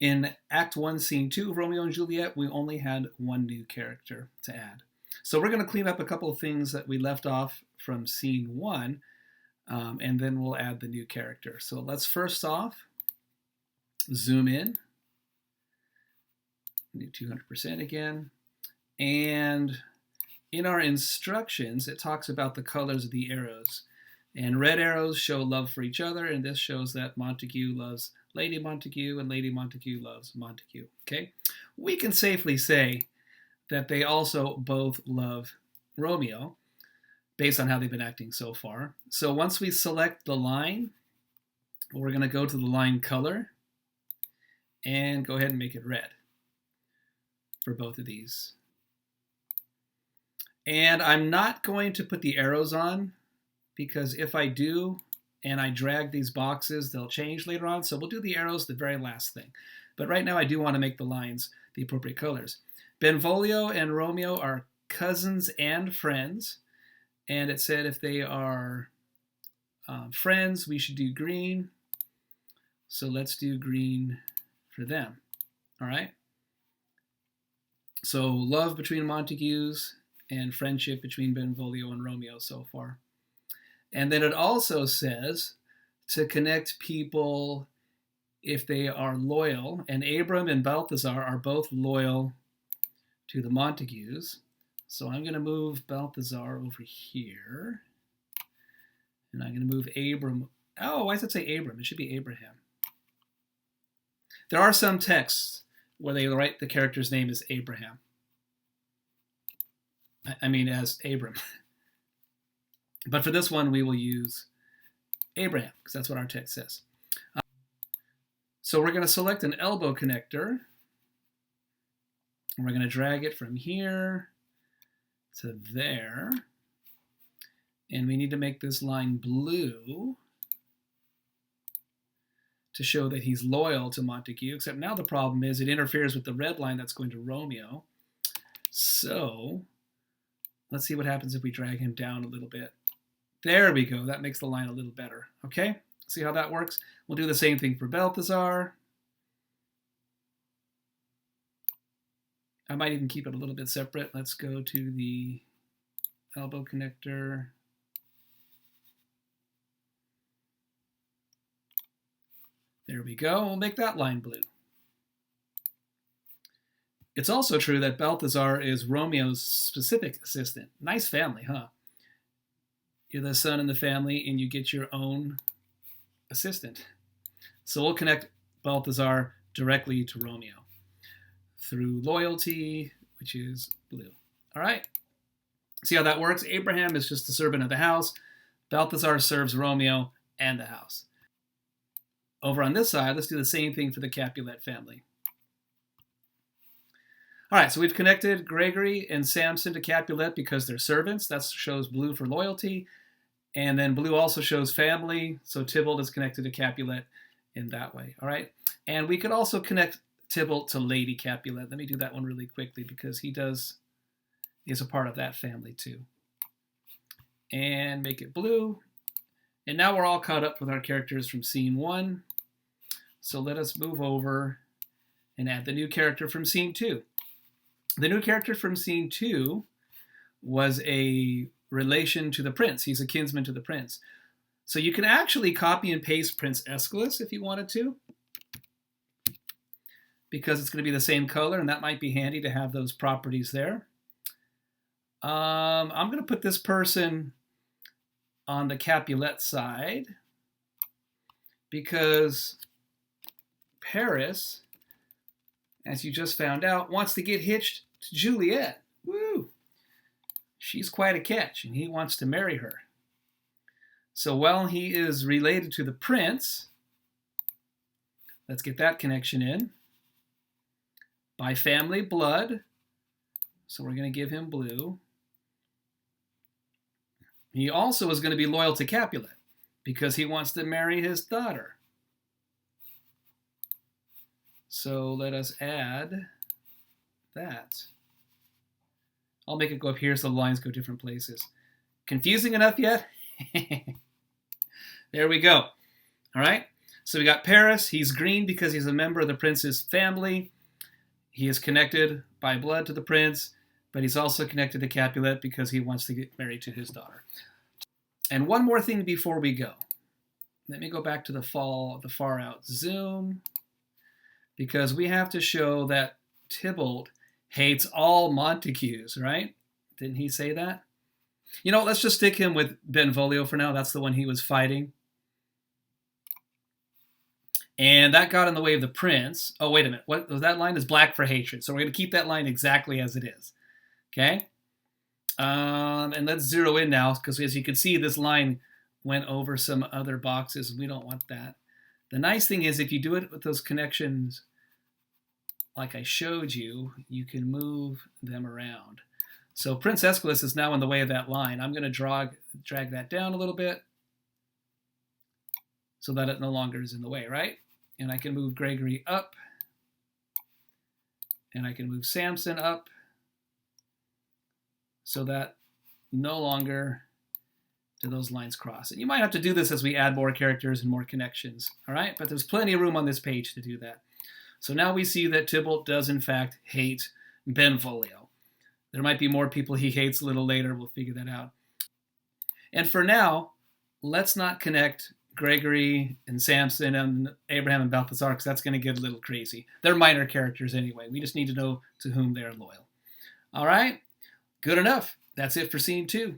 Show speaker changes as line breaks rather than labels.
In Act 1, Scene 2 of Romeo and Juliet, we only had one new character to add. So we're going to clean up a couple of things that we left off from Scene 1, and then we'll add the new character. So let's first off zoom in, do 200% again, and in our instructions, it talks about the colors of the arrows. And red arrows show love for each other, and this shows that Montague loves Lady Montague, and Lady Montague loves Montague. Okay? We can safely say that they also both love Romeo, based on how they've been acting so far. So once we select the line, we're going to go to the line color, and go ahead and make it red for both of these. And I'm not going to put the arrows on, because if I do and I drag these boxes, they'll change later on. So we'll do the arrows the very last thing. But right now I do want to make the lines the appropriate colors. Benvolio and Romeo are cousins and friends. And it said if they are friends, we should do green. So let's do green for them. All right? So love between Montagues and friendship between Benvolio and Romeo so far. And then it also says to connect people if they are loyal. And Abram and Balthazar are both loyal to the Montagues. So I'm going to move Balthazar over here. And I'm going to move Abram. Oh, why does it say Abram? It should be Abraham. There are some texts where they write the character's name as Abraham. I mean, as Abram. But for this one, we will use Abraham, because that's what our text says. So we're going to select an elbow connector. And we're going to drag it from here to there. And we need to make this line blue to show that he's loyal to Montague, except now the problem is it interferes with the red line that's going to Romeo. So let's see what happens if we drag him down a little bit. There we go. That makes the line a little better. Okay? See how that works? We'll do the same thing for Balthazar. I might even keep it a little bit separate. Let's go to the elbow connector. There we go. We'll make that line blue. It's also true that Balthazar is Romeo's specific assistant. Nice family, huh? You're the son in the family, and you get your own assistant. So we'll connect Balthazar directly to Romeo through loyalty, which is blue. All right? See how that works? Abraham is just the servant of the house. Balthazar serves Romeo and the house. Over on this side, let's do the same thing for the Capulet family. All right, so we've connected Gregory and Samson to Capulet because they're servants. That shows blue for loyalty. And then blue also shows family. So Tybalt is connected to Capulet in that way. All right. And we could also connect Tybalt to Lady Capulet. Let me do that one really quickly because he is a part of that family too. And make it blue. And now we're all caught up with our characters from scene 1. So let us move over and add the new character from scene 2. The new character from scene 2 was a relation to the prince. He's a kinsman to the prince. So you can actually copy and paste Prince Aeschylus if you wanted to, because it's going to be the same color, and that might be handy to have those properties there. I'm going to put this person on the Capulet side because Paris, as you just found out, wants to get hitched to Juliet. Woo! She's quite a catch, and he wants to marry her. So while he is related to the prince, let's get that connection in. By family blood, so we're going to give him blue. He also is going to be loyal to Capulet because he wants to marry his daughter. So let us add that. I'll make it go up here so the lines go different places. Confusing enough yet? There we go. All right. So we got Paris. He's green because he's a member of the prince's family. He is connected by blood to the prince, but he's also connected to Capulet because he wants to get married to his daughter. And one more thing before we go. Let me go back to the far out zoom, because we have to show that Tybalt hates all Montagues, right? Didn't he say that? You know, let's just stick him with Benvolio for now. That's the one he was fighting. And that got in the way of the prince. Oh, wait a minute. What was that line? Is black for hatred. So we're going to keep that line exactly as it is. Okay? And let's zero in now, because as you can see, this line went over some other boxes. We don't want that. The nice thing is if you do it with those connections like I showed you, you can move them around. So Prince Aeschylus is now in the way of that line. I'm going to drag that down a little bit so that it no longer is in the way, right? And I can move Gregory up, and I can move Samson up so that no longer do those lines cross. And you might have to do this as we add more characters and more connections, all right? But there's plenty of room on this page to do that. So now we see that Tybalt does, in fact, hate Benvolio. There might be more people he hates a little later. We'll figure that out. And for now, let's not connect Gregory and Samson and Abraham and Balthasar, because that's going to get a little crazy. They're minor characters anyway. We just need to know to whom they're loyal. All right? Good enough. That's it for scene 2.